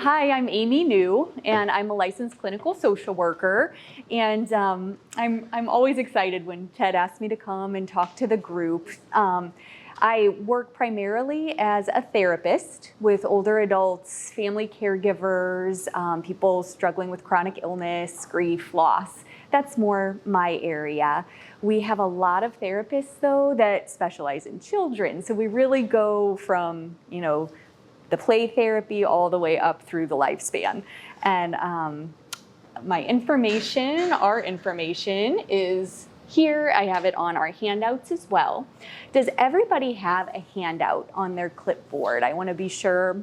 Hi, I'm Amy New, and I'm a licensed clinical social worker. And I'm always excited when Ted asks me to come and talk to the group. I work primarily as a therapist with older adults, family caregivers, people struggling with chronic illness, grief, loss. That's more my area. We have a lot of therapists, though, that specialize in children. So we really go from, the play therapy all the way up through the lifespan. And our information is here. I have it on our handouts as well. Does everybody have a handout on their clipboard? I want to be sure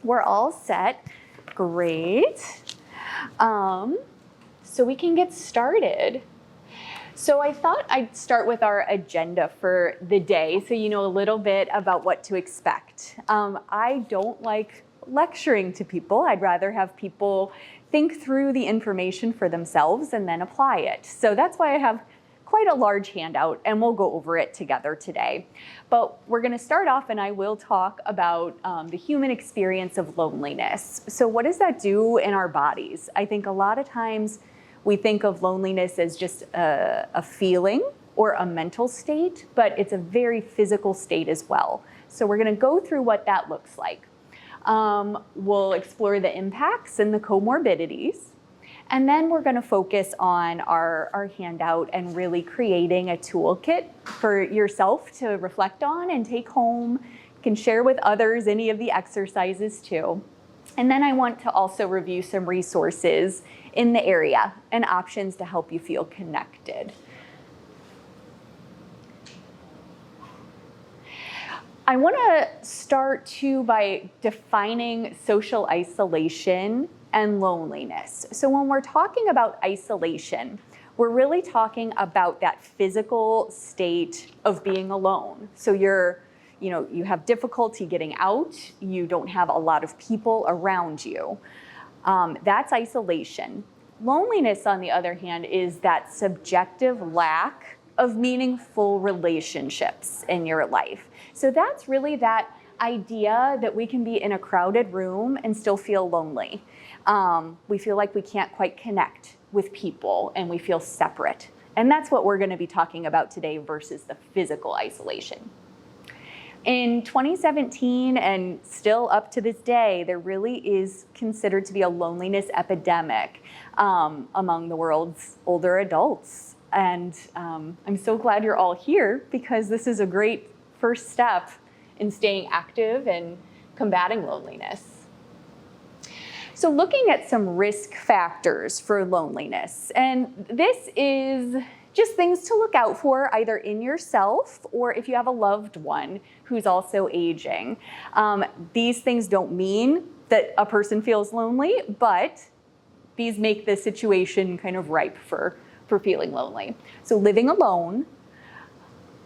we're all set. Great. So we can get started. So I thought I'd start with our agenda for the day so you know a little bit about what to expect. I don't like lecturing to people. I'd rather have people think through the information for themselves and then apply it. So that's why I have quite a large handout, and we'll go over it together today. But we're going to start off, and I will talk about the human experience of loneliness. So what does that do in our bodies? I think a lot of times we think of loneliness as just a feeling or a mental state, but it's a very physical state as well. So we're going to go through what that looks like. We'll explore the impacts and the comorbidities. And then we're going to focus on our handout and really creating a toolkit for yourself to reflect on and take home. You can share with others any of the exercises too. And then I want to also review some resources in the area and options to help you feel connected. I want to start too by defining social isolation and loneliness. So when we're talking about isolation, we're really talking about that physical state of being alone. So you have difficulty getting out, you don't have a lot of people around you. That's isolation. Loneliness, on the other hand, is that subjective lack of meaningful relationships in your life. So that's really that idea that we can be in a crowded room and still feel lonely. We feel like we can't quite connect with people and we feel separate. And that's what we're going to be talking about today versus the physical isolation. In 2017, and still up to this day, there really is considered to be a loneliness epidemic among the world's older adults. And I'm so glad you're all here because this is a great first step in staying active and combating loneliness. So looking at some risk factors for loneliness, and this is just things to look out for either in yourself or if you have a loved one who's also aging. These things don't mean that a person feels lonely, but these make the situation kind of ripe for feeling lonely. So living alone,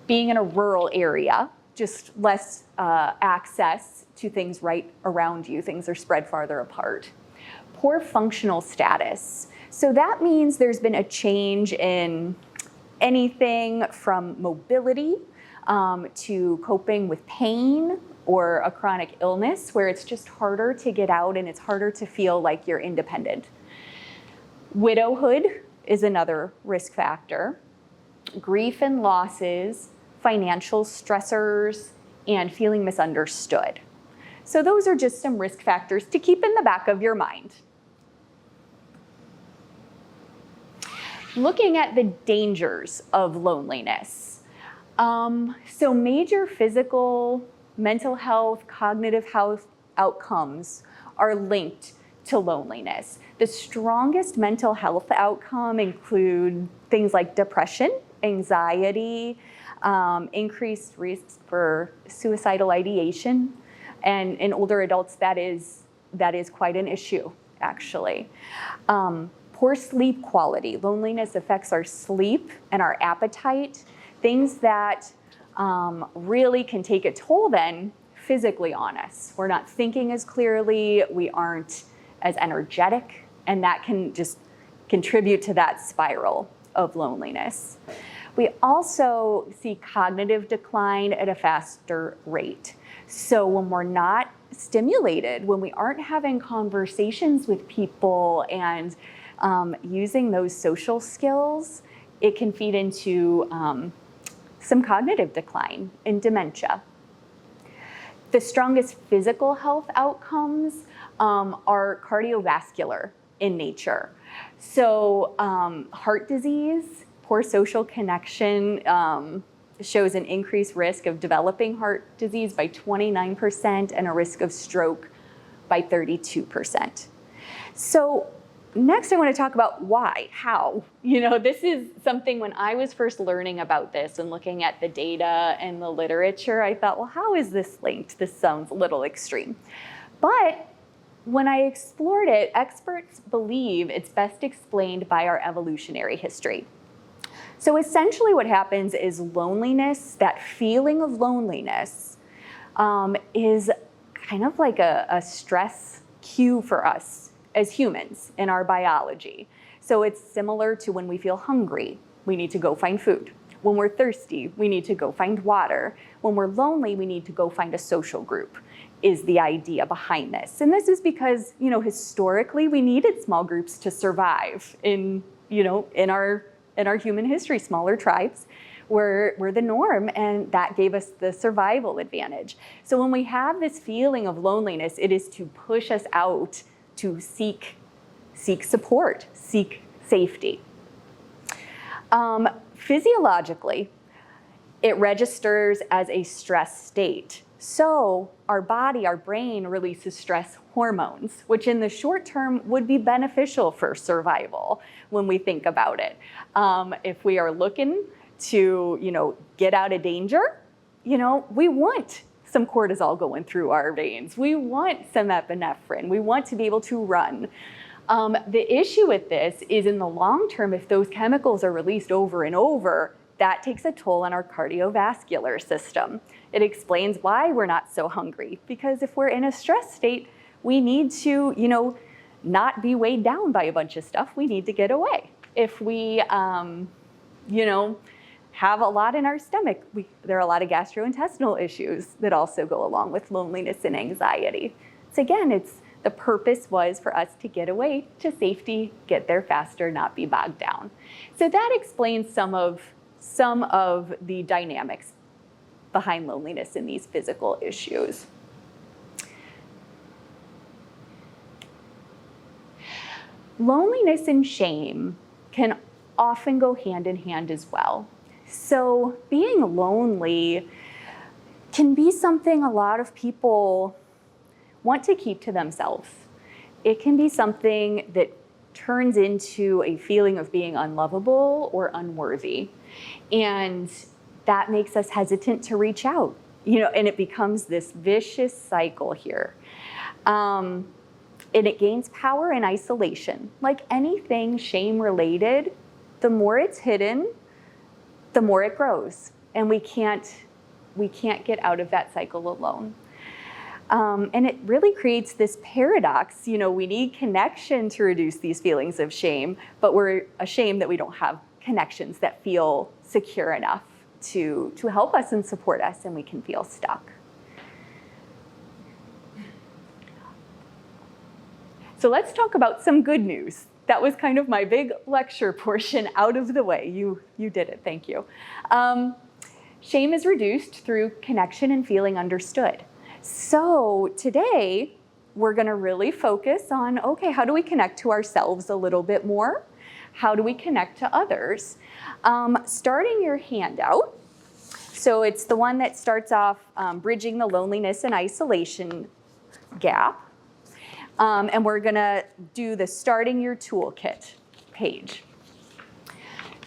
being in a rural area, just less access to things right around you. Things are spread farther apart. Poor functional status. So that means there's been a change in anything from mobility to coping with pain or a chronic illness where it's just harder to get out and it's harder to feel like you're independent. Widowhood is another risk factor. Grief and losses, financial stressors, and feeling misunderstood. So those are just some risk factors to keep in the back of your mind. Looking at the dangers of loneliness. So major physical, mental health, cognitive health outcomes are linked to loneliness. The strongest mental health outcome include things like depression, anxiety, increased risks for suicidal ideation, and in older adults that is quite an issue, actually. Poor sleep quality. Loneliness affects our sleep and our appetite, things that really can take a toll then physically on us. We're not thinking as clearly, we aren't as energetic, and that can just contribute to that spiral of loneliness. We also see cognitive decline at a faster rate. So when we're not stimulated, when we aren't having conversations with people and using those social skills, it can feed into some cognitive decline and dementia. The strongest physical health outcomes are cardiovascular in nature. So heart disease, poor social connection shows an increased risk of developing heart disease by 29% and a risk of stroke by 32%. So next I want to talk about why, how. This is something when I was first learning about this and looking at the data and the literature, I thought, well, how is this linked? This sounds a little extreme. But when I explored it, experts believe it's best explained by our evolutionary history. So essentially what happens is loneliness, that feeling of loneliness, is kind of like a stress cue for us as humans in our biology. So it's similar to when we feel hungry, we need to go find food. When we're thirsty, we need to go find water. When we're lonely, we need to go find a social group, is the idea behind this. And this is because, historically we needed small groups to survive in our human history. Smaller tribes were the norm, and that gave us the survival advantage. So when we have this feeling of loneliness, it is to push us out to seek support, seek safety. Physiologically, it registers as a stress state. So our body, our brain releases stress hormones, which in the short term would be beneficial for survival when we think about it. If we are looking to, get out of danger, we want some cortisol going through our veins. We want some epinephrine. We want to be able to run. The issue with this is in the long term, if those chemicals are released over and over, that takes a toll on our cardiovascular system. It explains why we're not so hungry, because if we're in a stress state, we need to, not be weighed down by a bunch of stuff. We need to get away. If we, have a lot in our stomach, there are a lot of gastrointestinal issues that also go along with loneliness and anxiety. So again, the purpose was for us to get away to safety, get there faster, not be bogged down. So that explains some of the dynamics behind loneliness in these physical issues. Loneliness and shame can often go hand in hand as well. So being lonely can be something a lot of people want to keep to themselves. It can be something that turns into a feeling of being unlovable or unworthy. And that makes us hesitant to reach out, and it becomes this vicious cycle here. And it gains power in isolation. Like anything shame-related, the more it's hidden, the more it grows. And we can't get out of that cycle alone. And it really creates this paradox. We need connection to reduce these feelings of shame, but we're ashamed that we don't have connections that feel secure enough to help us and support us, and we can feel stuck. So let's talk about some good news. That was kind of my big lecture portion out of the way. You did it, thank you. Shame is reduced through connection and feeling understood. So today, we're gonna really focus on, okay, how do we connect to ourselves a little bit more? How do we connect to others? Starting your handout, so it's the one that starts off bridging the loneliness and isolation gap. And we're gonna do the starting your toolkit page.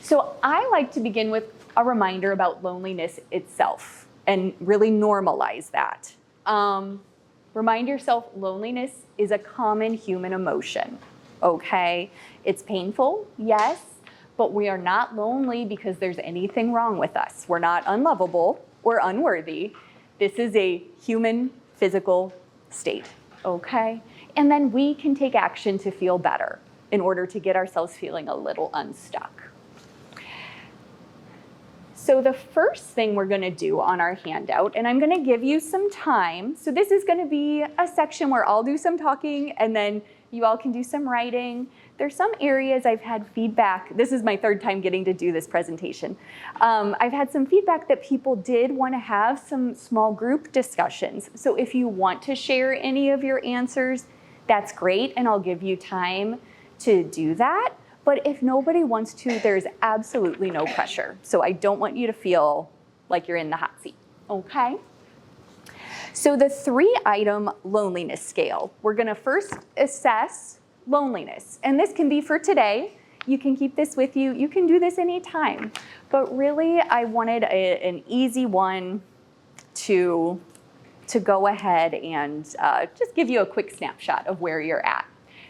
So I like to begin with a reminder about loneliness itself and really normalize that. Remind yourself loneliness is a common human emotion, okay? It's painful, yes, but we are not lonely because there's anything wrong with us. We're not unlovable or unworthy. This is a human physical state, okay? And then we can take action to feel better in order to get ourselves feeling a little unstuck. So the first thing we're gonna do on our handout, and I'm gonna give you some time. So this is gonna be a section where I'll do some talking and then you all can do some writing. There's some areas I've had feedback. This is my third time getting to do this presentation. I've had some feedback that people did wanna have some small group discussions. So if you want to share any of your answers, that's great, and I'll give you time to do that. But if nobody wants to, there's absolutely no pressure. So I don't want you to feel like you're in the hot seat, okay? So the 3-item loneliness scale, we're gonna first assess loneliness. And this can be for today. You can keep this with you. You can do this anytime. But really, I wanted an easy one to go ahead and just give you a quick snapshot of where you're at.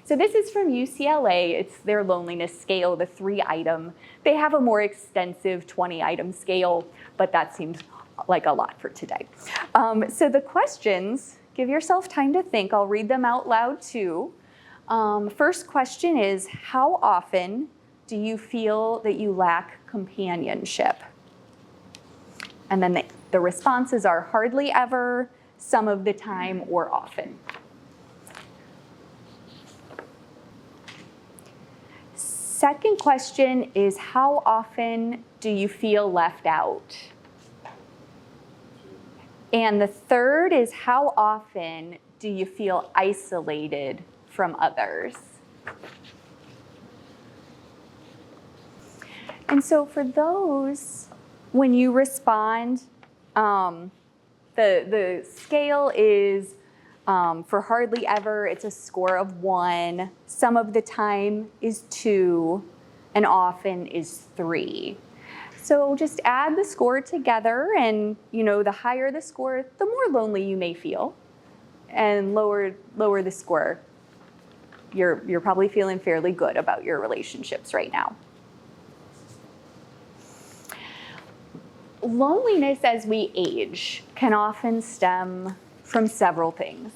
So this is from UCLA. It's their loneliness scale, the 3-item. They have a more extensive 20-item scale, but that seems like a lot for today. So the questions, give yourself time to think. I'll read them out loud too. First question is, how often do you feel that you lack companionship? And then the responses are hardly ever, some of the time, or often. Second question is, how often do you feel left out? And the third is, how often do you feel isolated from others? And so for those, when you respond, the scale is for hardly ever, it's a score of 1. Some of the time is 2, and often is 3. So just add the score together, and the higher the score, the more lonely you may feel, and lower the score, you're probably feeling fairly good about your relationships right now. Loneliness as we age can often stem from several things.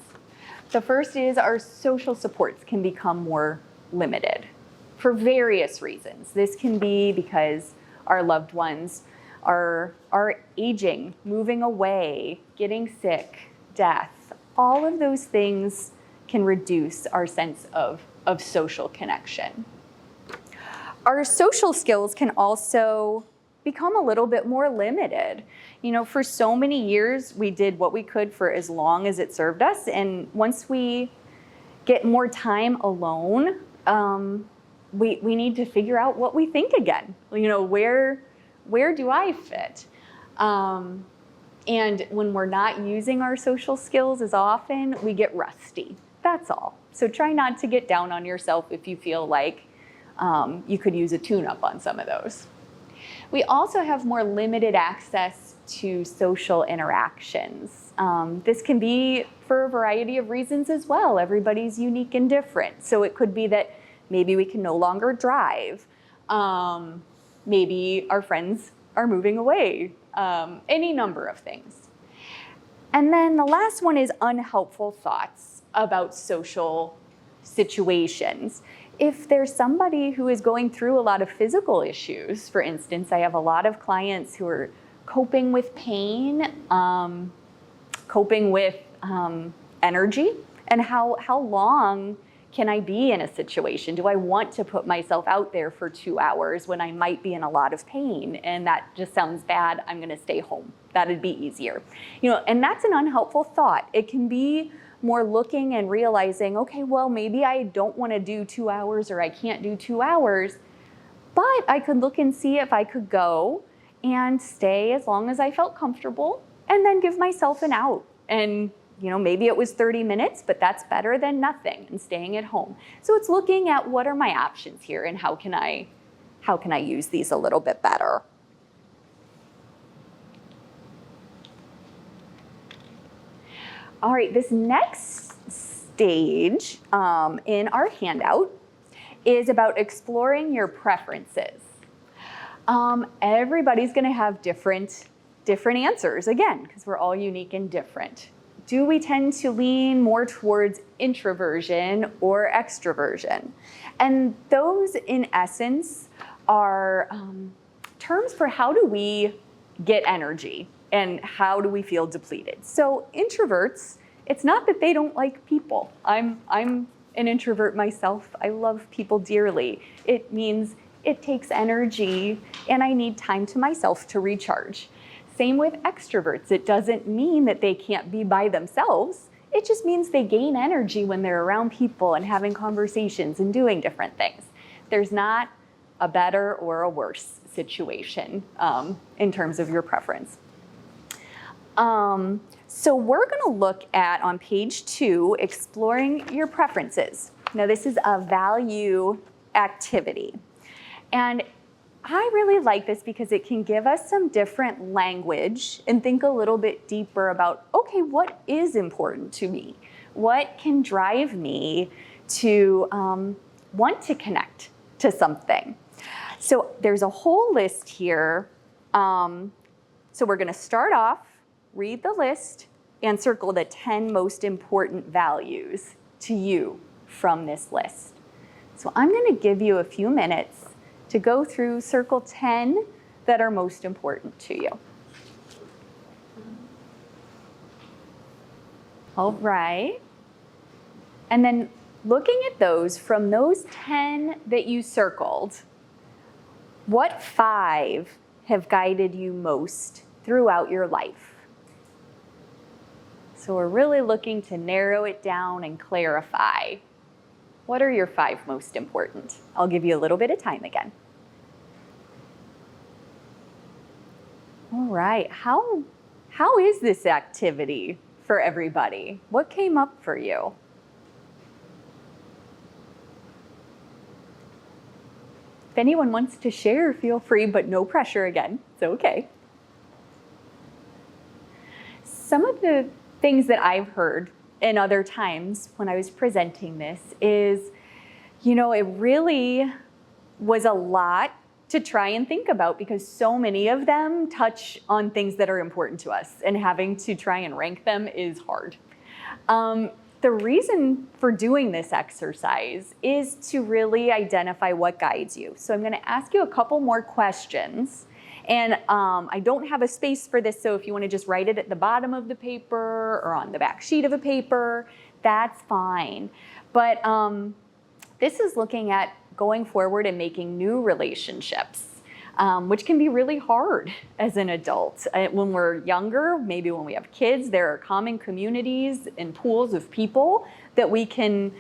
The first is our social supports can become more limited for various reasons. This can be because our loved ones are aging, moving away, getting sick, death. All of those things can reduce our sense of social connection. Our social skills can also become a little bit more limited. For so many years, we did what we could for as long as it served us. And once we get more time alone, we need to figure out what we think again. Where do I fit? And when we're not using our social skills as often, we get rusty. That's all. So try not to get down on yourself if you feel like you could use a tune-up on some of those. We also have more limited access to social interactions. This can be for a variety of reasons as well. Everybody's unique and different. So it could be that maybe we can no longer drive. Maybe our friends are moving away. Any number of things. And then the last one is unhelpful thoughts about social situations. If there's somebody who is going through a lot of physical issues, for instance, I have a lot of clients who are coping with pain, coping with energy, and how long can I be in a situation? Do I want to put myself out there for 2 hours when I might be in a lot of pain? And that just sounds bad. I'm gonna stay home. That'd be easier. And that's an unhelpful thought. It can be more looking and realizing, okay, well, maybe I don't want to do 2 hours, or I can't do 2 hours, but I could look and see if I could go and stay as long as I felt comfortable, and then give myself an out. And maybe it was 30 minutes, but that's better than nothing and staying at home. So it's looking at what are my options here, and how can I use these a little bit better. All right, this next stage in our handout is about exploring your preferences. Everybody's gonna have different answers, again, because we're all unique and different. Do we tend to lean more towards introversion or extroversion? And those, in essence, are terms for how do we get energy, and how do we feel depleted? So introverts, it's not that they don't like people. I'm an introvert myself. I love people dearly. It means it takes energy and I need time to myself to recharge. Same with extroverts. It doesn't mean that they can't be by themselves. It just means they gain energy when they're around people and having conversations and doing different things. There's not a better or a worse situation in terms of your preference. So we're going to look at, on page 2, exploring your preferences. Now this is a value activity. And I really like this because it can give us some different language and think a little bit deeper about, okay, what is important to me? What can drive me to want to connect to something? So there's a whole list here. So we're going to start off, read the list, and circle the 10 most important values to you from this list. So I'm going to give you a few minutes to go through, circle 10 that are most important to you. All right. And then looking at those, from those 10 that you circled, what 5 have guided you most throughout your life? So we're really looking to narrow it down and clarify. What are your 5 most important? I'll give you a little bit of time again. All right, how is this activity for everybody? What came up for you? If anyone wants to share, feel free, but no pressure again, it's okay. Some of the things that I've heard in other times when I was presenting this is, you know, it really was a lot to try and think about because so many of them touch on things that are important to us, and having to try and rank them is hard. The reason for doing this exercise is to really identify what guides you. So I'm going to ask you a couple more questions. And I don't have a space for this, so if you want to just write it at the bottom of the paper or on the back sheet of a paper, that's fine. But this is looking at going forward and making new relationships, which can be really hard as an adult. When we're younger, maybe when we have kids, there are common communities and pools of people that we can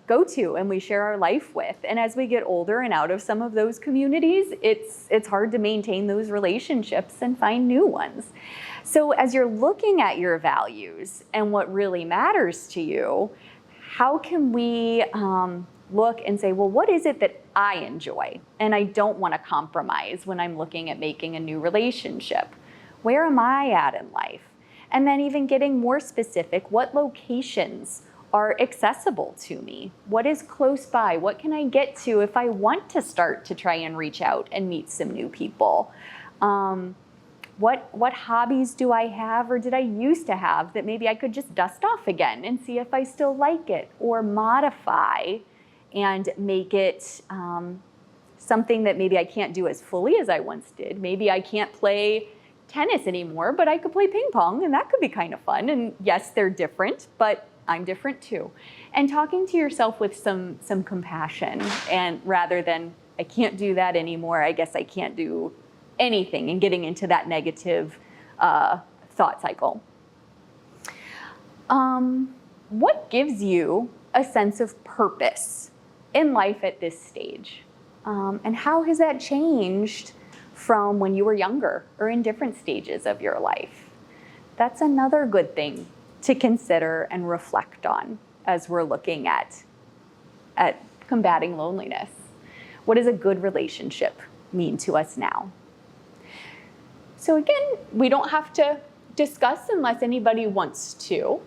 go to and we share our life with. And as we get older and out of some of those communities, it's hard to maintain those relationships and find new ones. So as you're looking at your values and what really matters to you, how can we look and say, well, what is it that I enjoy and I don't want to compromise when I'm looking at making a new relationship? Where am I at in life? And then even getting more specific, what locations are accessible to me? What is close by? What can I get to if I want to start to try and reach out and meet some new people? What hobbies do I have or did I used to have that maybe I could just dust off again and see if I still like it, or modify and make it something that maybe I can't do as fully as I once did. Maybe I can't play tennis anymore, but I could play ping pong, and that could be kind of fun. And yes, they're different, but I'm different too. And talking to yourself with some compassion, and rather than, I can't do that anymore, I guess I can't do anything, and getting into that negative thought cycle. What gives you a sense of purpose in life at this stage? And how has that changed from when you were younger or in different stages of your life? That's another good thing to consider and reflect on as we're looking at combating loneliness. What does a good relationship mean to us now? So again, we don't have to discuss unless anybody wants to.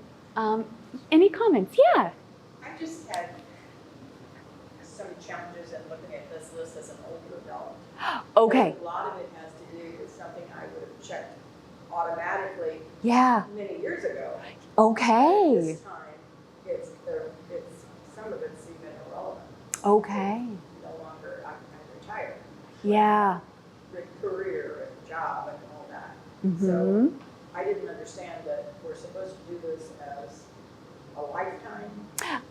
Any comments? Yeah. I just had some challenges in looking at this list as an older adult. Okay. A lot of it has to do with something I would have checked automatically many years ago. Okay. At this time, it's some of it's even irrelevant. Okay. No longer, I'm retired. Yeah. Career and job and all that. Mm-hmm. So I didn't understand that we're supposed to do this as a lifetime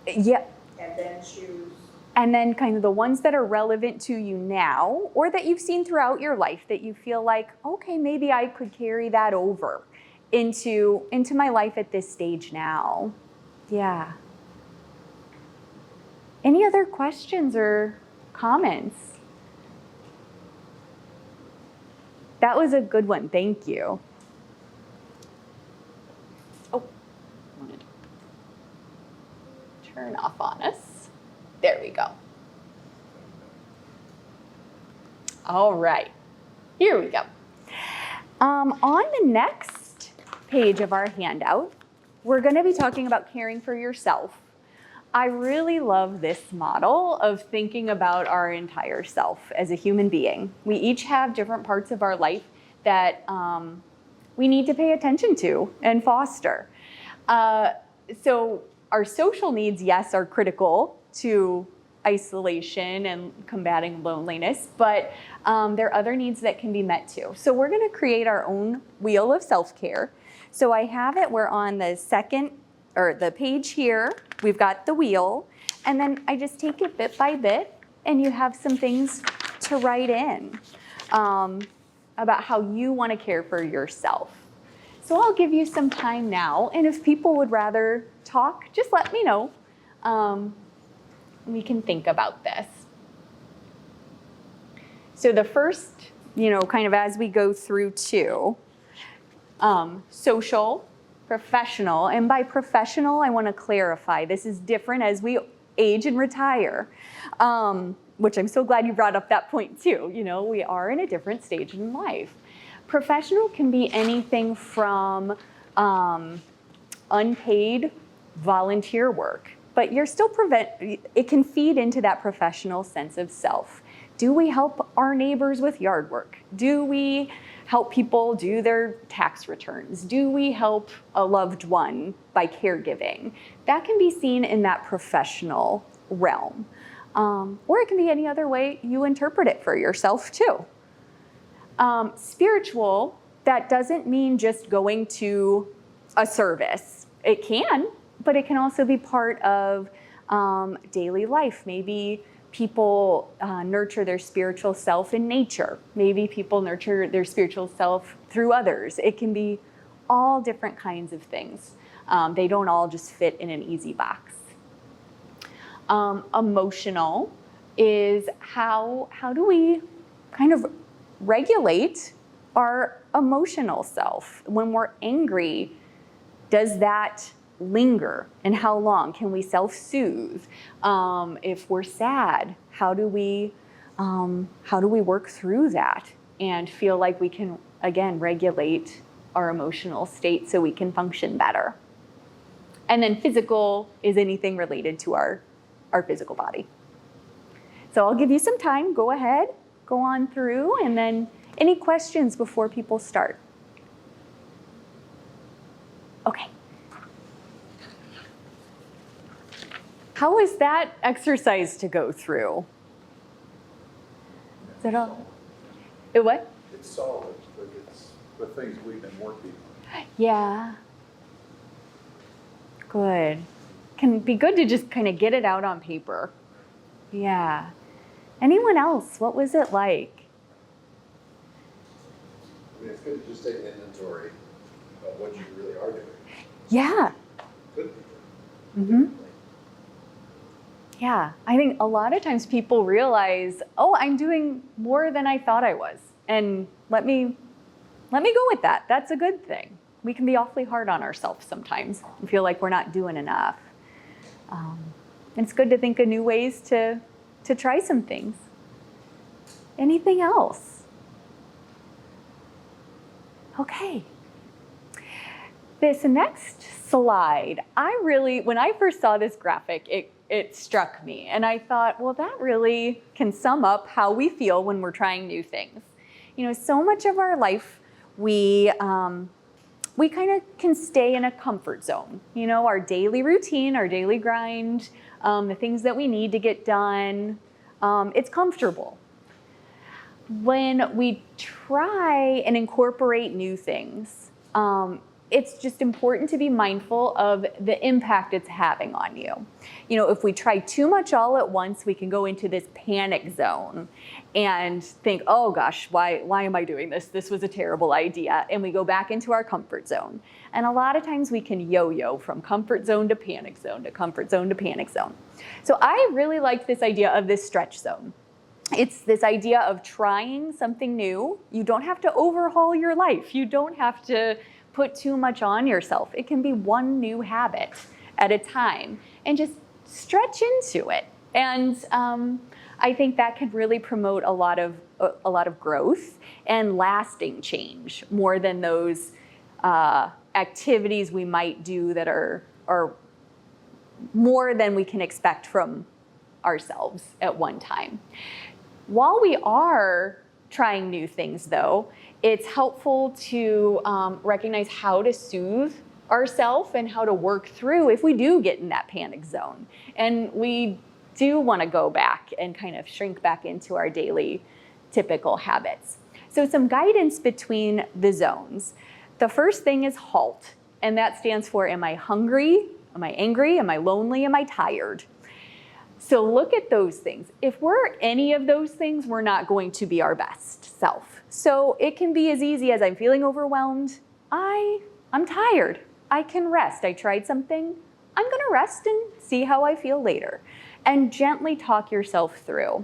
Yep. and then choose. And then kind of the ones that are relevant to you now, or that you've seen throughout your life that you feel like, okay, maybe I could carry that over into my life at this stage now. Yeah. Any other questions or comments? That was a good one. Thank you. Oh, I wanted to turn off on us. There we go. All right, here we go. On the next page of our handout, we're going to be talking about caring for yourself. I really love this model of thinking about our entire self as a human being. We each have different parts of our life that we need to pay attention to and foster. So our social needs, yes, are critical to isolation and combating loneliness, but there are other needs that can be met too. So we're going to create our own wheel of self-care. So I have it, we're on the second, or the page here, we've got the wheel, and then I just take it bit by bit, and you have some things to write in about how you want to care for yourself. So I'll give you some time now, and if people would rather talk, just let me know. We can think about this. So the first, kind of as we go through too, social, professional, and by professional, I want to clarify, this is different as we age and retire, which I'm so glad you brought up that point too. We are in a different stage in life. Professional can be anything from unpaid volunteer work, but you're still it can feed into that professional sense of self. Do we help our neighbors with yard work? Do we help people do their tax returns? Do we help a loved one by caregiving? That can be seen in that professional realm. Or it can be any other way you interpret it for yourself too. Spiritual, that doesn't mean just going to a service. It can, but it can also be part of daily life. Maybe people nurture their spiritual self in nature. Maybe people nurture their spiritual self through others. It can be all different kinds of things. They don't all just fit in an easy box. Emotional is how do we kind of regulate our emotional self? When we're angry, does that linger, and how long? Can we self-soothe? If we're sad, how do we work through that and feel like we can, again, regulate our emotional state so we can function better? And then physical is anything related to our physical body. So I'll give you some time. Go ahead, go on through, and then any questions before people start? Okay. How was that exercise to go through? Is that all? It what? It's solid, but it's the things we've been working on. Yeah. Good. Can be good to just kind of get it out on paper. Yeah. Anyone else? What was it like? I mean, it's good to just take an inventory of what you really are doing. Yeah. Could be doing. Mm-hmm. Yeah. I think a lot of times people realize, oh, I'm doing more than I thought I was. And let me go with that. That's a good thing. We can be awfully hard on ourselves sometimes and feel like we're not doing enough. It's good to think of new ways to try some things. Anything else? Okay. This next slide, when I first saw this graphic, it struck me. And I thought, well, that really can sum up how we feel when we're trying new things. So much of our life, we kind of can stay in a comfort zone. Our daily routine, our daily grind, the things that we need to get done, it's comfortable. when we try and incorporate new things, it's just important to be mindful of the impact it's having on you. You know, if we try too much all at once, we can go into this panic zone and think, oh gosh, why am I doing this? This was a terrible idea. And we go back into our comfort zone. And a lot of times we can yo-yo from comfort zone to panic zone to comfort zone to panic zone. So I really like this idea of this stretch zone. It's this idea of trying something new. You don't have to overhaul your life. You don't have to put too much on yourself. It can be one new habit at a time and just stretch into it. And I think that could really promote a lot of growth and lasting change more than those activities we might do that are more than we can expect from ourselves at one time. While we are trying new things though, it's helpful to recognize how to soothe ourselves and how to work through if we do get in that panic zone. And we do want to go back and kind of shrink back into our daily typical habits. So some guidance between the zones. The first thing is HALT, and that stands for, am I hungry? Am I angry? Am I lonely? Am I tired? So look at those things. If we're any of those things, we're not going to be our best self. So it can be as easy as I'm feeling overwhelmed. I'm tired. I can rest. I tried something. I'm gonna rest and see how I feel later. And gently talk yourself through.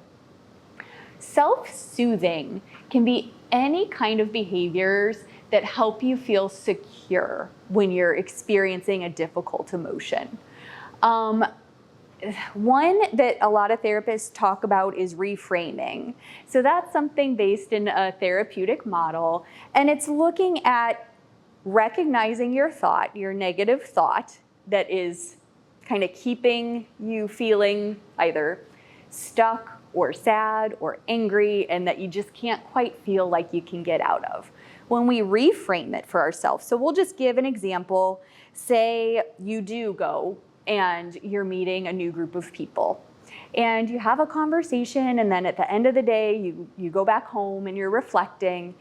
Self-soothing can be any kind of behaviors that help you feel secure when you're experiencing a difficult emotion. One that a lot of therapists talk about is reframing. So that's something based in a therapeutic model, and it's looking at recognizing your thought, your negative thought that is kind of keeping you feeling either stuck or sad or angry and that you just can't quite feel like you can get out of. When we reframe it for ourselves, so we'll just give an example. Say you do go and you're meeting a new group of people and you have a conversation, and then at the end of the day you go back home and you're reflecting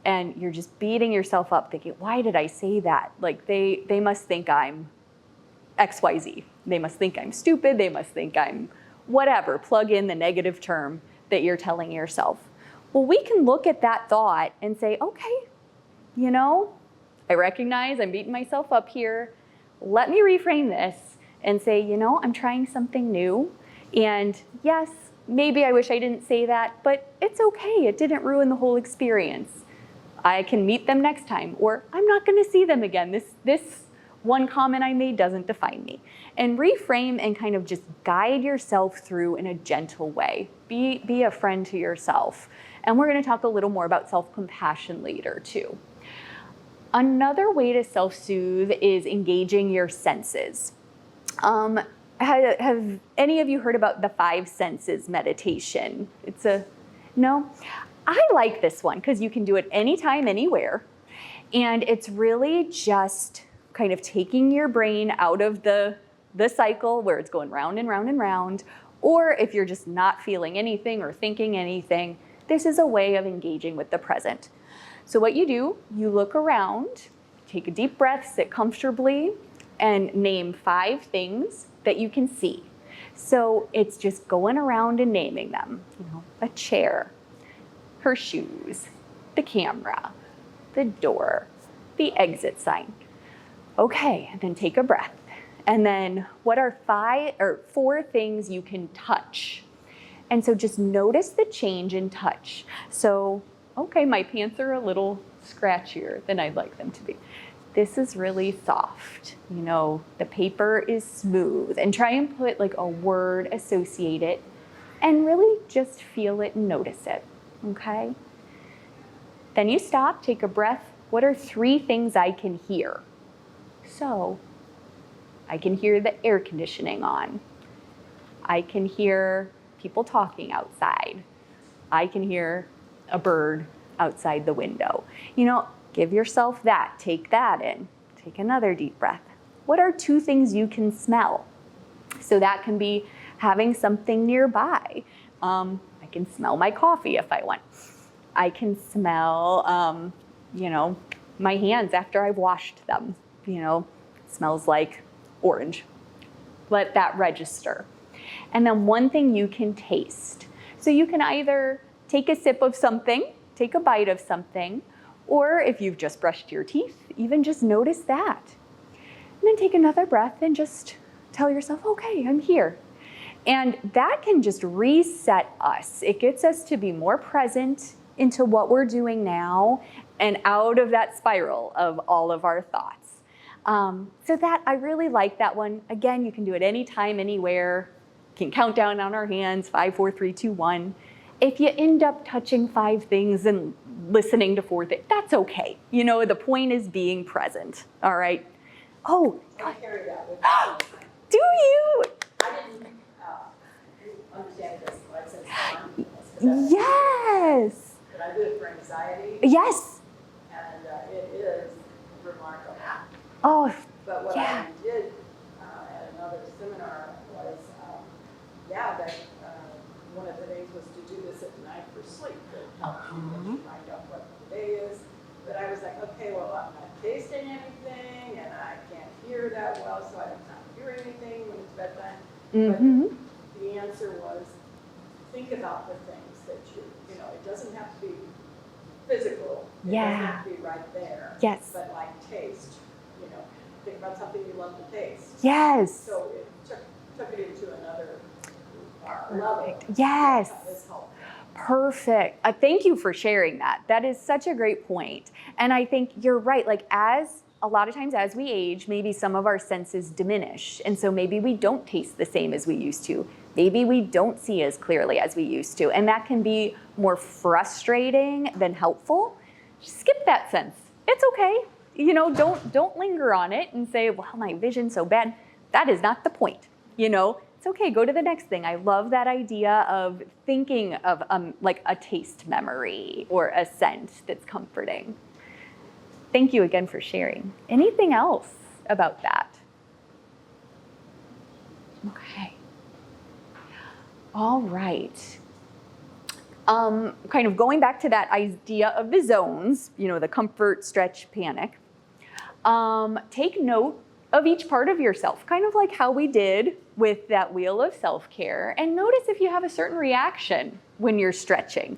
and you're just beating yourself up thinking, why did I say that? Like they must think I'm XYZ. They must think I'm stupid. They must think I'm whatever. Plug in the negative term that you're telling yourself. Well, we can look at that thought and say, okay, you know, I recognize I'm beating myself up here. Let me reframe this and say, you know, I'm trying something new. And yes, maybe I wish I didn't say that, but it's okay. It didn't ruin the whole experience. I can meet them next time, or I'm not going to see them again. This one comment I made doesn't define me. And reframe and kind of just guide yourself through in a gentle way. Be a friend to yourself. And we're going to talk a little more about self-compassion later too. Another way to self-soothe is engaging your senses. Have any of you heard about the 5 senses meditation? No? I like this one because you can do it anytime, anywhere. And it's really just kind of taking your brain out of the cycle where it's going round and round and round. Or if you're just not feeling anything or thinking anything, this is a way of engaging with the present. So what you do, you look around, take a deep breath, sit comfortably, and name 5 things that you can see. So it's just going around and naming them. You know, a chair, her shoes, the camera, the door, the exit sign. Okay, and then take a breath. And then what are 4 things you can touch? And so just notice the change in touch. So, okay, my pants are a little scratchier than I'd like them to be. This is really soft. You know, the paper is smooth. And try and put like a word associated and really just feel it and notice it, okay? Then you stop, take a breath. What are 3 things I can hear? So, I can hear the air conditioning on. I can hear people talking outside. I can hear a bird outside the window. You know, give yourself that. Take that in. Take another deep breath. What are 2 things you can smell? So that can be having something nearby. I can smell my coffee if I want. I can smell, my hands after I've washed them. Smells like orange. Let that register. And then one thing you can taste. So you can either take a sip of something, take a bite of something, or if you've just brushed your teeth, even just notice that. And then take another breath and just tell yourself, okay, I'm here. And that can just reset us. It gets us to be more present into what we're doing now and out of that spiral of all of our thoughts. So that, I really like that one. Again, you can do it anytime, anywhere. You can count down on our hands, 5, 4, 3, 2, 1. If you end up touching 5 things and listening to 4 things, that's okay. The point is being present, all right? Oh, I carry that with me all the time. do you? I didn't understand this, like, since mindfulness, Yes. but I do it for anxiety, Yes. and it is remarkable. Oh, But what yeah. I did at another seminar was, that one of the days was to do this at night for sleep. That helps you get your mind off what the day is. But I was like, okay, well, I'm not tasting anything, and I can't hear that well, so I'm not hearing anything when it's bedtime. Mm-hmm. But the answer was, think about the things that it doesn't have to be physical. It Yeah. doesn't have to be right there. Yes. But like taste, think about something you love to taste. Yes. So it took it into another level. Yes. This helped. Perfect. Thank you for sharing that. That is such a great point. And I think you're right. Like, a lot of times as we age, maybe some of our senses diminish. And so maybe we don't taste the same as we used to. Maybe we don't see as clearly as we used to. And that can be more frustrating than helpful. Skip that sense. It's okay. Don't linger on it and say, well, my vision's so bad. That is not the point. It's okay, go to the next thing. I love that idea of thinking of like a taste memory or a scent that's comforting. Thank you again for sharing. Anything else about that? Okay. All right. Kind of going back to that idea of the zones, the comfort, stretch, panic. Take note of each part of yourself, kind of like how we did with that wheel of self-care, and notice if you have a certain reaction when you're stretching.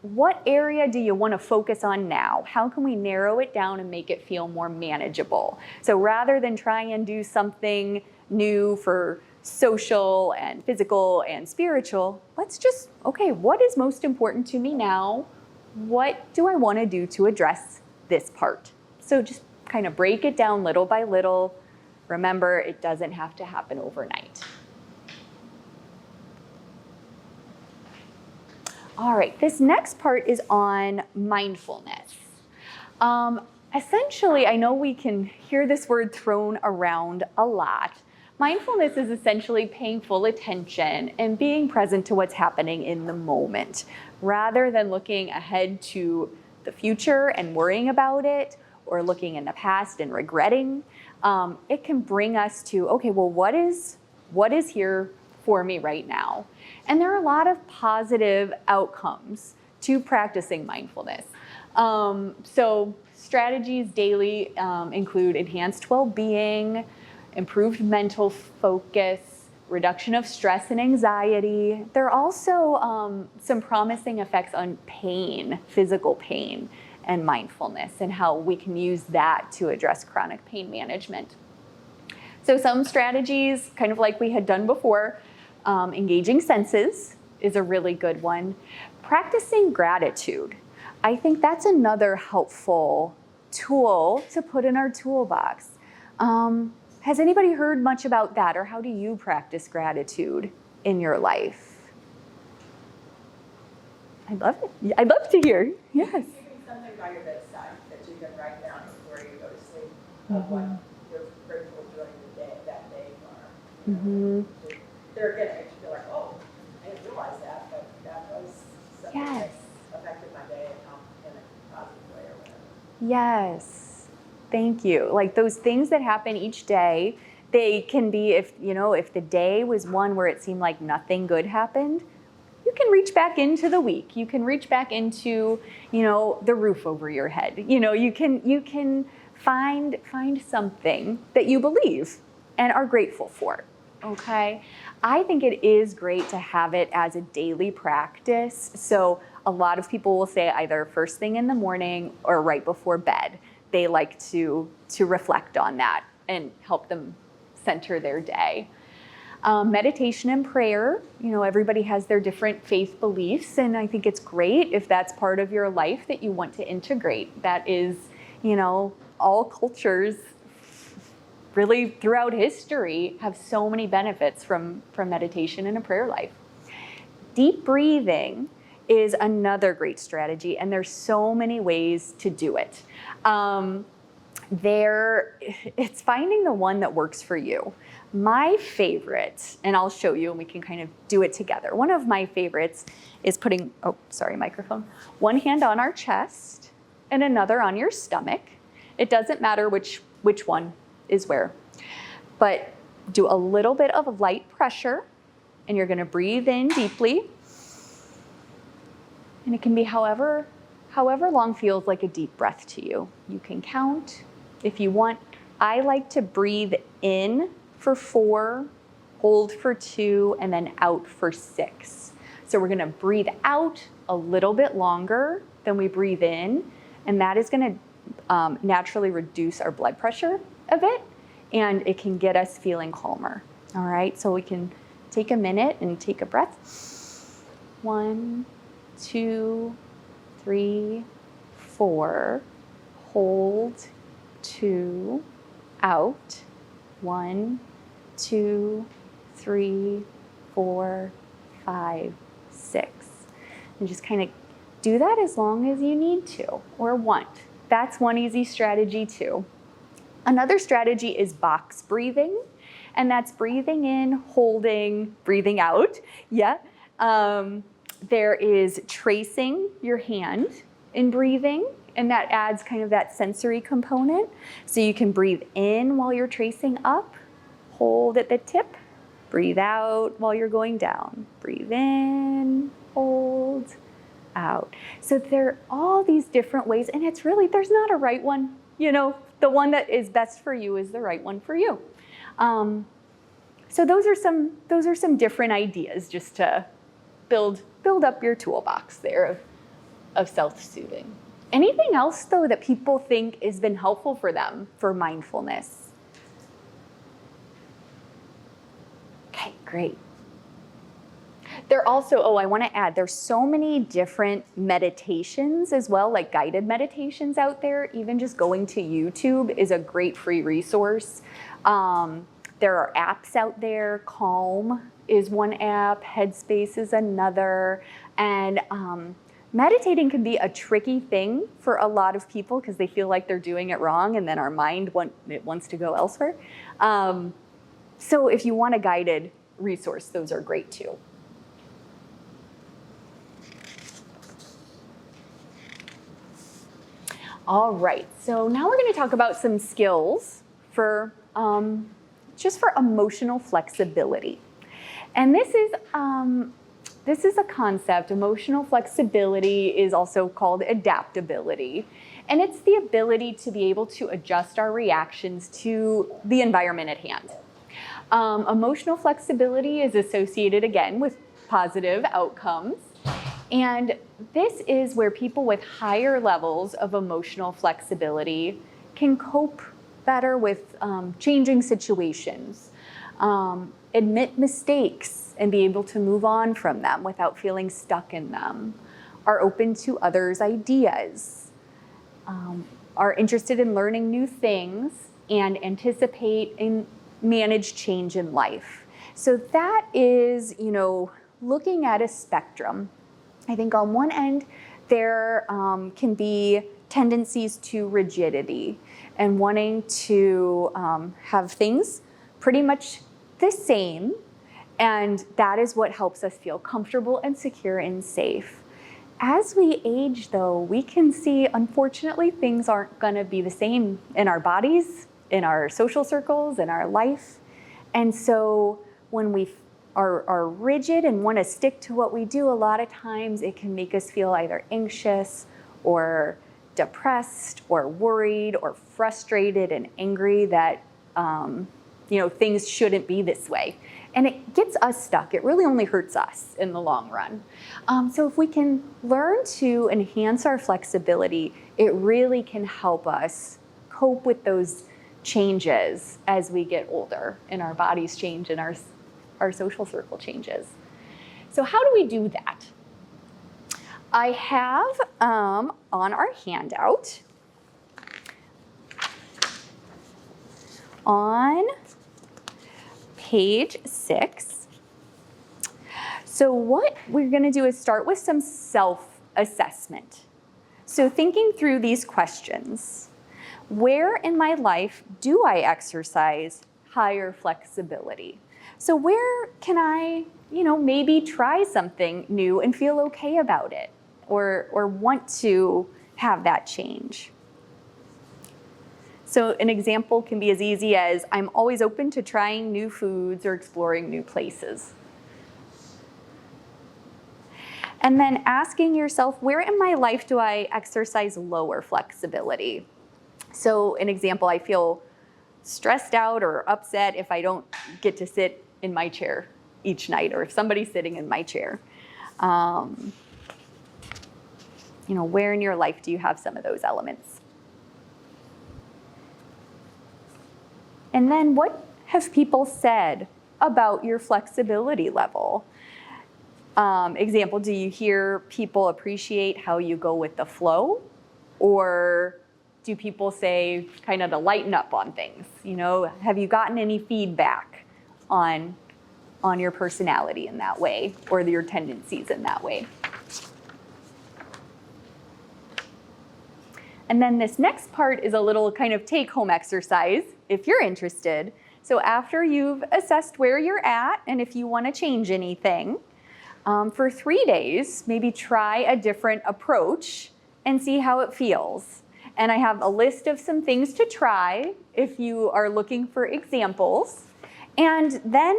What area do you want to focus on now? How can we narrow it down and make it feel more manageable? So rather than try and do something new for social and physical and spiritual, let's just, okay, what is most important to me now? What do I want to do to address this part? So just kind of break it down little by little. Remember, it doesn't have to happen overnight. All right, this next part is on mindfulness. Essentially, I know we can hear this word thrown around a lot. Mindfulness is essentially paying full attention and being present to what's happening in the moment, rather than looking ahead to the future and worrying about it, or looking in the past and regretting. It can bring us to, okay, well, what is here for me right now? And there are a lot of positive outcomes to practicing mindfulness. So strategies daily include enhanced well-being, improved mental focus, reduction of stress and anxiety. There are also some promising effects on pain, physical pain, and mindfulness, and how we can use that to address chronic pain management. So some strategies, kind of like we had done before, engaging senses is a really good one. Practicing gratitude. I think that's another helpful tool to put in our toolbox. Has anybody heard much about that, or how do you practice gratitude in your life? I'd love it. I'd love to hear. Yes. Keeping something by your bedside that you can write down before you go to sleep of what you're grateful during the day, that day for. Mm-hmm. They're going to feel like, oh, I didn't realize that, but that was something Yes. that affected my day in a positive way or whatever. Yes. Thank you. Like those things that happen each day, they can be, if the day was one where it seemed like nothing good happened, you you can reach back into the week. You can reach back into, the roof over your head. You can find something that you believe and are grateful for. Okay? I think it is great to have it as a daily practice. So a lot of people will say either first thing in the morning or right before bed. They like to reflect on that and help them center their day. Meditation and prayer, everybody has their different faith beliefs, and I think it's great if that's part of your life that you want to integrate. That is, all cultures really throughout history have so many benefits from meditation and a prayer life. Deep breathing is another great strategy, and there's so many ways to do it. It's finding the one that works for you. My favorite, and I'll show you and we can kind of do it together. One of my favorites is putting, microphone, one hand on our chest and another on your stomach. It doesn't matter which one is where, but do a little bit of light pressure, and you're gonna breathe in deeply. And it can be however long feels like a deep breath to you. You can count if you want. I like to breathe in for 4, hold for 2, and then out for 6. So we're gonna breathe out a little bit longer than we breathe in, and that is gonna naturally reduce our blood pressure a bit, and it can get us feeling calmer. All right, so we can take a minute and take a breath. 1, 2, 3, 4, hold, 2, out, 1, 2, 3, 4, 5, 6. And just kind of do that as long as you need to or want. That's one easy strategy too. Another strategy is box breathing, and that's breathing in, holding, breathing out. Yeah. There is tracing your hand in breathing, and that adds kind of that sensory component. So you can breathe in while you're tracing up, hold at the tip, breathe out while you're going down. Breathe in, hold, out. So there are all these different ways, and it's really, there's not a right one. The one that is best for you is the right one for you. So those are some different ideas just to build up your toolbox there of self-soothing. Anything else though that people think has been helpful for them for mindfulness? Okay, great. There also, I want to add, there's so many different meditations as well, like guided meditations out there. Even just going to YouTube is a great free resource. There are apps out there. Calm is one app, Headspace is another. And meditating can be a tricky thing for a lot of people because they feel like they're doing it wrong, and then our mind wants to go elsewhere. So if you want a guided resource, those are great too. All right, so now we're going to talk about some skills for just for emotional flexibility. And this is a concept. Emotional flexibility is also called adaptability. And it's the ability to be able to adjust our reactions to the environment at hand. Emotional flexibility is associated, again, with positive outcomes. And this is where people with higher levels of emotional flexibility can cope better with changing situations, admit mistakes and be able to move on from them without feeling stuck in them, are open to others' ideas, are interested in learning new things, and anticipate and manage change in life. So that is, looking at a spectrum. I think on one end, there can be tendencies to rigidity and wanting to have things pretty much the same. And that is what helps us feel comfortable and secure and safe. As we age, though, we can see, unfortunately, things aren't going to be the same in our bodies, in our social circles, in our life. And so when we are rigid and want to stick to what we do, a lot of times it can make us feel either anxious or depressed or worried or frustrated and angry that things shouldn't be this way. And it gets us stuck. It really only hurts us in the long run. So if we can learn to enhance our flexibility, it really can help us cope with those changes as we get older and our bodies change and our social circle changes. So how do we do that? I have on our handout on page 6. So what we're going to do is start with some self-assessment. So thinking through these questions, where in my life do I exercise higher flexibility? So where can I, maybe try something new and feel okay about it or want to have that change? So an example can be as easy as I'm always open to trying new foods or exploring new places. And then asking yourself, where in my life do I exercise lower flexibility? So an example, I feel stressed out or upset if I don't get to sit in my chair each night or if somebody's sitting in my chair. Where in your life do you have some of those elements? And then what have people said about your flexibility level? Example, do you hear people appreciate how you go with the flow? Or do people say kind of to lighten up on things? Have you gotten any feedback on your personality in that way or your tendencies in that way? And then this next part is a little kind of take-home exercise, if you're interested. So after you've assessed where you're at and if you want to change anything, for 3 days, maybe try a different approach and see how it feels. And I have a list of some things to try if you are looking for examples. And then,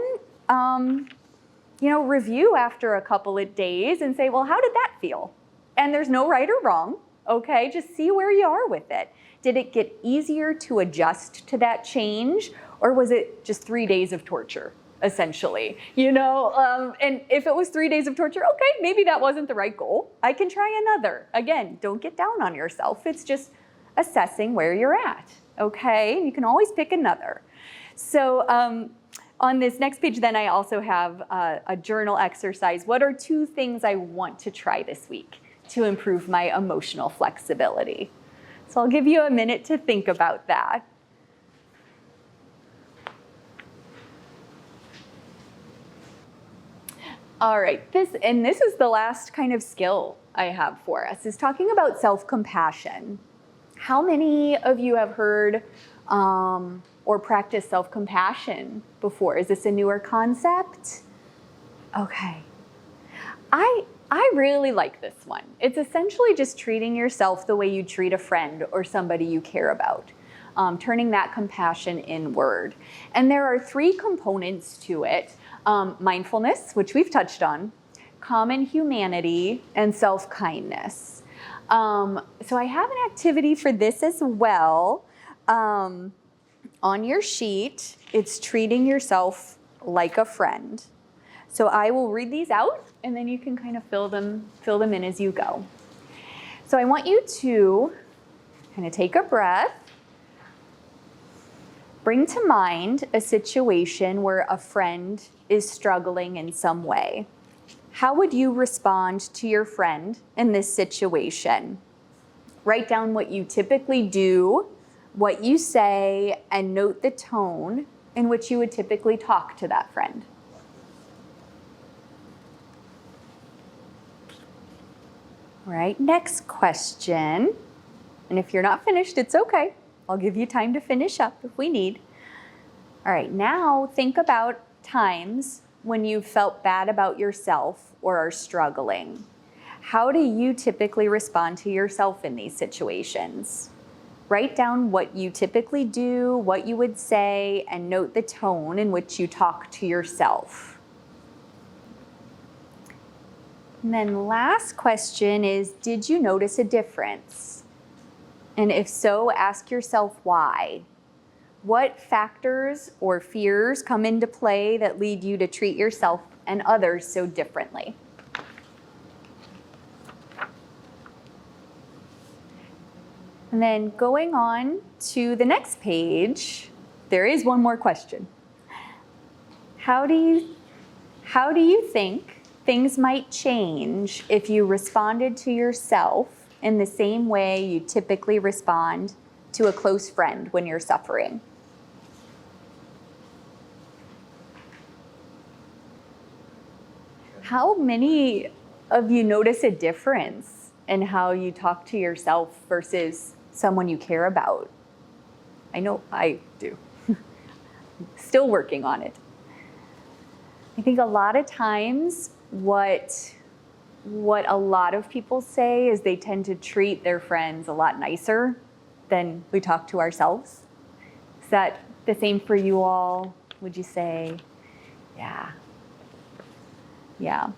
review after a couple of days and say, well, how did that feel? And there's no right or wrong. Okay, just see where you are with it. Did it get easier to adjust to that change, or was it just 3 days of torture, essentially? And if it was 3 days of torture, okay, maybe that wasn't the right goal. I can try another. Again, don't get down on yourself. It's just assessing where you're at, okay? You can always pick another. So on this next page, then I also have a journal exercise. What are 2 things I want to try this week to improve my emotional flexibility? So I'll give you a minute to think about that. All right, this is the last kind of skill I have for us, is talking about self-compassion. How many of you have heard or practiced self-compassion before? Is this a newer concept? Okay. I really like this one. It's essentially just treating yourself the way you treat a friend or somebody you care about, turning that compassion inward. And there are 3 components to it: mindfulness, which we've touched on, common humanity, and self-kindness. So I have an activity for this as well. On your sheet, it's treating yourself like a friend. So I will read these out, and then you can kind of fill them in as you go. So I want you to kind of take a breath, bring to mind a situation where a friend is struggling in some way. How would you respond to your friend in this situation? Write down what you typically do, what you say, and note the tone in which you would typically talk to that friend. All right, next question. And if you're not finished, it's okay. I'll give you time to finish up if we need. All right, now think about times when you felt bad about yourself or are struggling. How do you typically respond to yourself in these situations? Write down what you typically do, what you would say, and note the tone in which you talk to yourself. And then last question is, did you notice a difference? And if so, ask yourself why. What factors or fears come into play that lead you to treat yourself and others so differently? And then going on to the next page, there is one more question. How do you think things might change if you responded to yourself in the same way you typically respond to a close friend when you're suffering? How many of you notice a difference in how you talk to yourself versus someone you care about? I know I do. Still working on it. I think a lot of times what a lot of people say is they tend to treat their friends a lot nicer than we talk to ourselves. Is that the same for you all, would you say? Yeah. Yeah.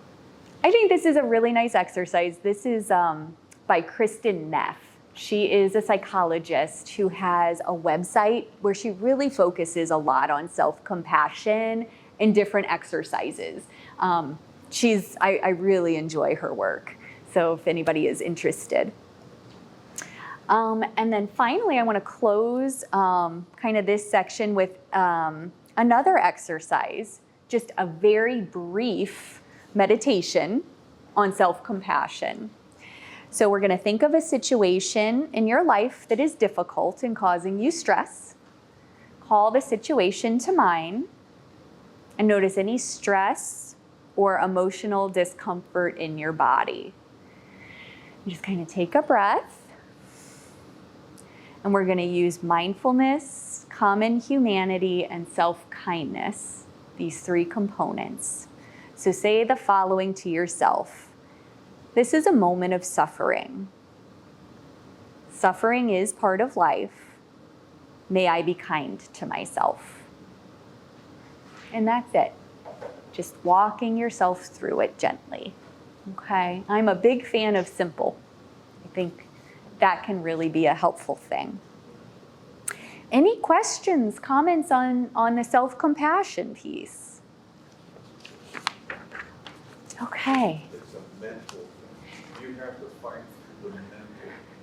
I think this is a really nice exercise. This is by Kristen Neff. She is a psychologist who has a website where she really focuses a lot on self-compassion and different exercises. I really enjoy her work, so if anybody is interested. And then finally, I want to close kind of this section with another exercise, just a very brief meditation on self-compassion. So we're going to think of a situation in your life that is difficult and causing you stress. Call the situation to mind and notice any stress or emotional discomfort in your body. Just kind of take a breath. And we're going to use mindfulness, common humanity, and self-kindness, these three components. So say the following to yourself. This is a moment of suffering. Suffering is part of life. May I be kind to myself. And that's it. Just walking yourself through it gently. Okay? I'm a big fan of simple. I think that can really be a helpful thing. Any questions, comments on the self-compassion piece? Okay. It's a mental thing. You have to fight through the mental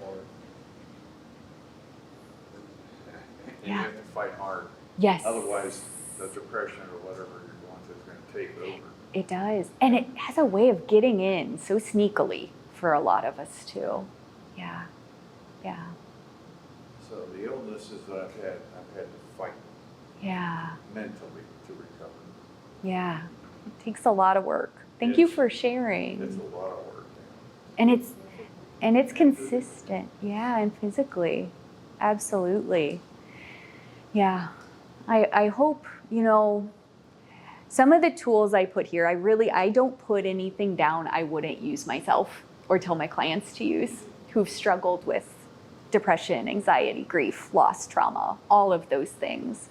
part. And you Yeah. have to fight hard. Yes. Otherwise, the depression or whatever you're going through is going to take over. It does. And it has a way of getting in so sneakily for a lot of us too. Yeah. Yeah. So the illnesses that I've had to fight Yeah. mentally to recover. Yeah. It takes a lot of work. Thank you for sharing. It's a lot of work. And it's consistent. Yeah, and physically. Absolutely. Yeah. I hope, some of the tools I put here, I don't put anything down I wouldn't use myself or tell my clients to use who've struggled with depression, anxiety, grief, loss, trauma, all of those things.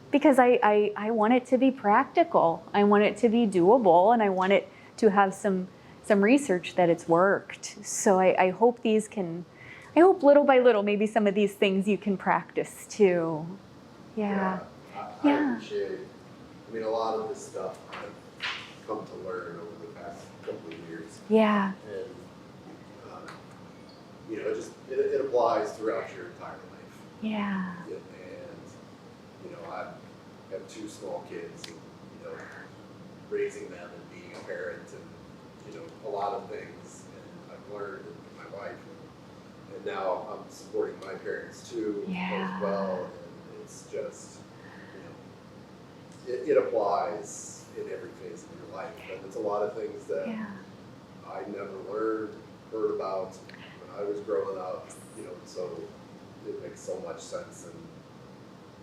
Because I want it to be practical. I want it to be doable, and I want it to have some research that it's worked. So I hope I hope little by little, maybe some of these things you can practice too. Yeah. I Yeah. appreciate, a lot of this stuff I've come to learn over the past couple of years. Yeah. And, it applies throughout your entire life. Yeah. And, I have two small kids, and, raising them and being a parent and, a lot of things. And I've learned, and my wife, and now I'm supporting my parents too Yeah. as well. And it's just, it applies in every phase of your life. And it's a lot of things that Yeah. I never heard about when I was growing up, so it makes so much sense.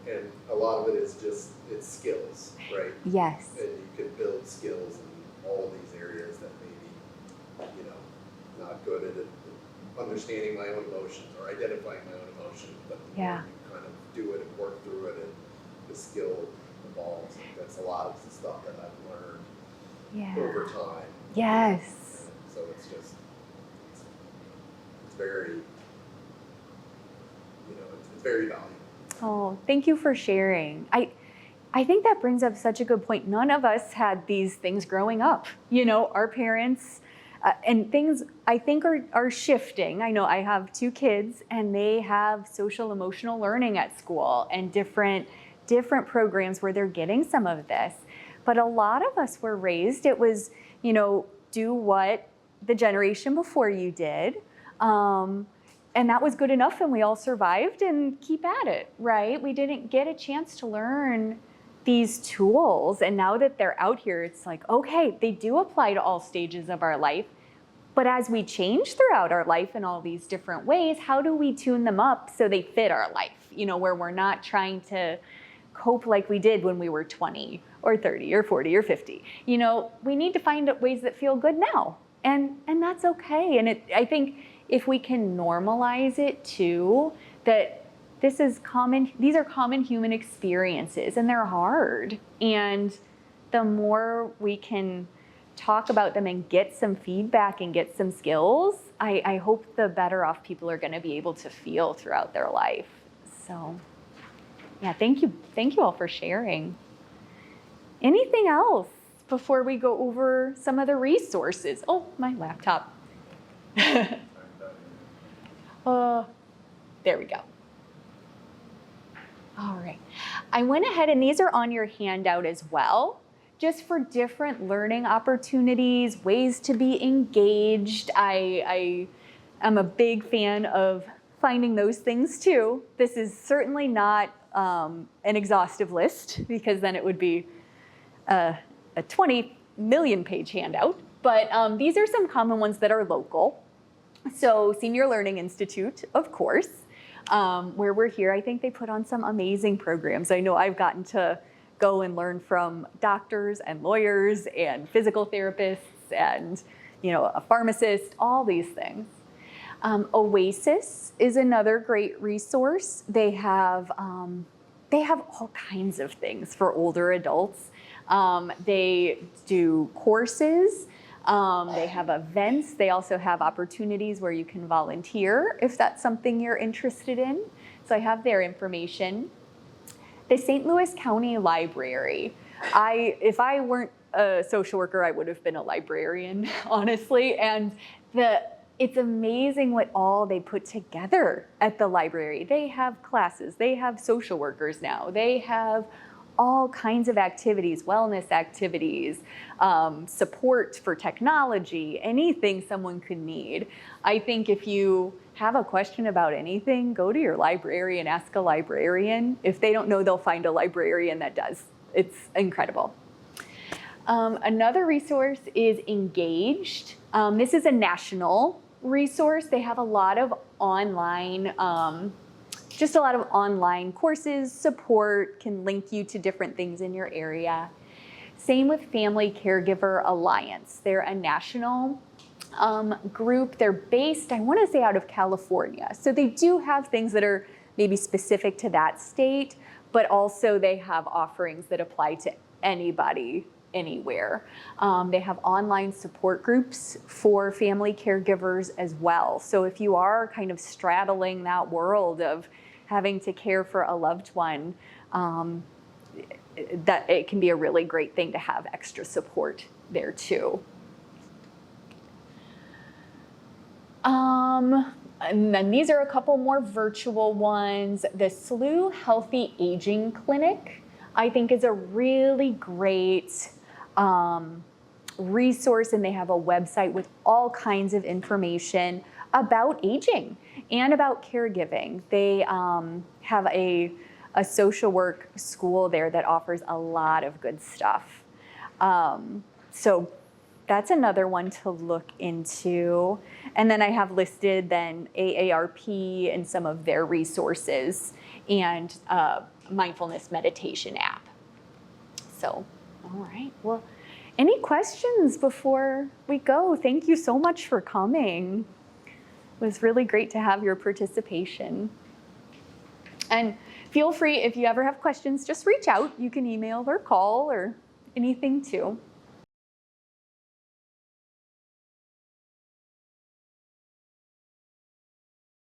And a lot of it is just, it's skills, right? Yes. And you can build skills in all these areas that maybe, not good at it, understanding my own emotions or identifying my own emotions, but the Yeah. more you kind of do it and work through it, and the skill evolves. That's a lot of the stuff that I've learned Yeah. over time. Yes. it's just, it's very, it's very valuable. Oh, thank you for sharing. I think that brings up such a good point. None of us had these things growing up. Our parents, and things I think are shifting. I know I have 2 kids and they have social emotional learning at school and different programs where they're getting some of this. But a lot of us were raised, it was, do what the generation before you did. And that was good enough and we all survived and keep at it, right? We didn't get a chance to learn these tools. And now that they're out here, it's like, okay, they do apply to all stages of our life. But as we change throughout our life in all these different ways, how do we tune them up so they fit our life? Where we're not trying to cope like we did when we were 20 or 30 or 40 or 50. We need to find ways that feel good now. And that's okay. And I think if we can normalize it too, that these are common human experiences and they're hard. And the more we can talk about them and get some feedback and get some skills, I hope the better off people are going to be able to feel throughout their life. So yeah, thank you all for sharing. Anything else before we go over some of the resources? Oh, my laptop. There we go. All right. I went ahead and these are on your handout as well, just for different learning opportunities, ways to be engaged. I am a big fan of finding those things too. This is certainly not an exhaustive list because then it would be a 20 million page handout. But these are some common ones that are local. So Senior Learning Institute, of course, where we're here, I think they put on some amazing programs. I know I've gotten to go and learn from doctors and lawyers and physical therapists and, a pharmacist, all these things. Oasis is another great resource. They have all kinds of things for older adults. They do courses. They have events. They also have opportunities where you can volunteer if that's something you're interested in. So I have their information. The St. Louis County Library. If I weren't a social worker, I would have been a librarian, honestly. And it's amazing what all they put together at the library. They have classes. They have social workers now. They have all kinds of activities, wellness activities, support for technology, anything someone could need. I think if you have a question about anything, go to your librarian, ask a librarian. If they don't know, they'll find a librarian that does. It's incredible. Another resource is Engaged. This is a national resource. They have a lot of online courses, support, can link you to different things in your area. Same with Family Caregiver Alliance. They're a national group. They're based, I want to say, out of California. So they do have things that are maybe specific to that state, but also they have offerings that apply to anybody, anywhere. They have online support groups for family caregivers as well. So if you are kind of straddling that world of having to care for a loved one, that it can be a really great thing to have extra support there too. And then these are a couple more virtual ones. The SLU Healthy Aging Clinic, I think, is a really great resource, and they have a website with all kinds of information about aging and about caregiving. They have a social work school there that offers a lot of good stuff. So that's another one to look into. And then I have listed then AARP and some of their resources and mindfulness meditation app. So, all right. Well, any questions before we go? Thank you so much for coming. It was really great to have your participation. And feel free, if you ever have questions, just reach out. You can email or call or anything too.